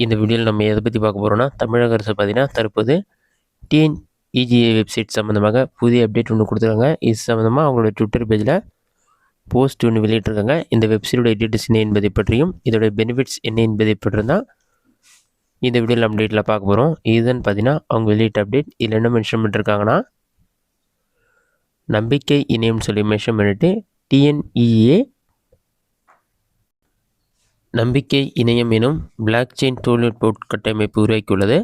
இந்த வீடியோவில் நம்ம எதை பற்றி பார்க்க போகிறோம்னா, தமிழக அரசு பார்த்தீங்கன்னா தற்போது டிஎன்இஜிஏ வெப்சைட் சம்மந்தமாக புதிய அப்டேட் ஒன்று கொடுத்துருக்காங்க. இது சம்மந்தமாக அவங்களோட ட்விட்டர் பேஜில் போஸ்ட் ஒன்று வெளியிட்டிருக்காங்க. இந்த வெப்சைட்டோட டீட்டெயில்ஸ் என்ன என்பதை பற்றியும் இதோடைய பெனிஃபிட்ஸ் என்ன என்பதை பற்றியும் தான் இந்த வீடியோவில் அப்டேட்டில் பார்க்க போகிறோம். இதுதான் பார்த்தீங்கன்னா அவங்க வெளியிட்ட அப்டேட். இதில் என்ன மென்ஷன் பண்ணிருக்காங்கன்னா, நம்பிக்கை இணையம்னு சொல்லி மென்ஷன் பண்ணிவிட்டு டிஎன்இஏ நம்பிக்கை இணையம் எனும் பிளாக் செயின் தொழில்நுட்ப உட்கட்டமைப்பு உருவாக்கியுள்ளது.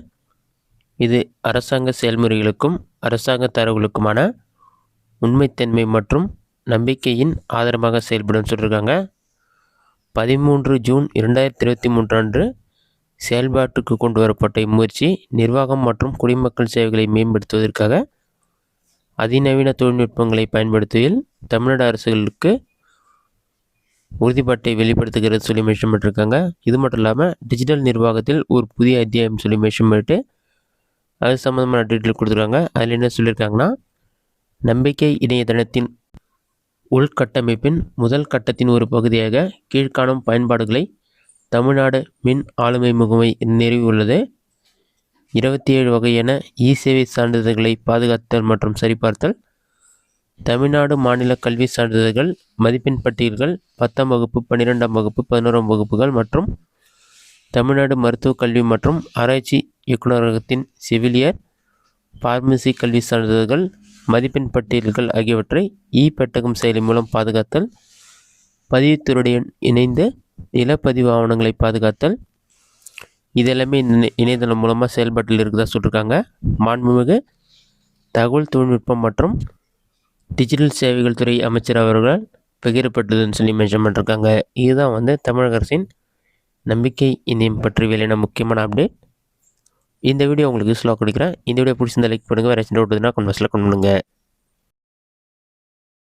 இது அரசாங்க செயல்முறைகளுக்கும் அரசாங்க தரவுகளுக்குமான உண்மைத்தன்மை மற்றும் நம்பிக்கையின் ஆதாரமாக செயல்படும் சொல்லியிருக்காங்க. 13 ஜூன் 2023 அன்று செயல்பாட்டுக்கு கொண்டு வரப்பட்ட இம்முயற்சி நிர்வாகம் மற்றும் குடிமக்கள் சேவைகளை மேம்படுத்துவதற்காக அதிநவீன தொழில்நுட்பங்களை பயன்படுத்துவதில் தமிழ்நாடு அரசுகளுக்கு உறுதிப்பாட்டை வெளிப்படுத்துகிறது சொல்லி மென்ஷன் பண்ணிருக்காங்க. இது மட்டும் இல்லாமல் டிஜிட்டல் நிர்வாகத்தில் ஒரு புதிய அத்தியாயம் சொல்லி மென்ஷன் பண்ணிட்டு அது சம்மந்தமான டீட்டெயில் கொடுத்துருக்காங்க. அதில் என்ன சொல்லியிருக்காங்கன்னா, நம்பிக்கை இணையதளத்தின் உள்கட்டமைப்பின் முதல் கட்டத்தின் ஒரு பகுதியாக கீழ்காணும் பயன்பாடுகளை தமிழ்நாடு மின் ஆளுமை முகமை நிறுவியுள்ளது. 27 வகையான இ-சேவை சான்றிதழ்களை பாதுகாத்தல் மற்றும் சரிபார்த்தல், தமிழ்நாடு மாநில கல்வி சான்றிதழ்கள், மதிப்பெண் பட்டியல்கள், 10ஆம் வகுப்பு, 12ஆம் வகுப்பு, 11ஆம் வகுப்புகள் மற்றும் தமிழ்நாடு மருத்துவக் கல்வி மற்றும் ஆராய்ச்சி இயக்குநரகத்தின் செவிலியர் பார்மசி கல்வி சான்றிதழ்கள், மதிப்பெண் பட்டியல்கள் ஆகியவற்றை பெட்டகம் செயலி மூலம் பாதுகாத்தல், பதிவுத்துறையுடன் இணைந்து நிலப்பதிவு ஆவணங்களை பாதுகாத்தல், இதெல்லாமே இணையதளம் மூலமாக செயல்பாட்டில் இருக்குதா சொல்லியிருக்காங்க. மாண்புமிகு தகவல் தொழில்நுட்பம் மற்றும் டிஜிட்டல் சேவைகள் துறை அமைச்சர் அவர்கள் பகிரப்பட்டதுன்னு சொல்லி மென்ஷன் பண்ணிருக்காங்க. இதுதான் தமிழக அரசின் நம்பிக்கை இணையம் பற்றி வெளியான முக்கியமான அப்டேட். இந்த வீடியோ உங்களுக்கு யூஸ்ஃபுல்லாக கொடுக்குறேன். இந்த வீடியோ பிடிச்சிருந்தா லைக் பண்ணுங்கள். வேறு டவுட் இருந்தால் கமெண்ட்ஸில் கமெண்ட் பண்ணுங்கள்.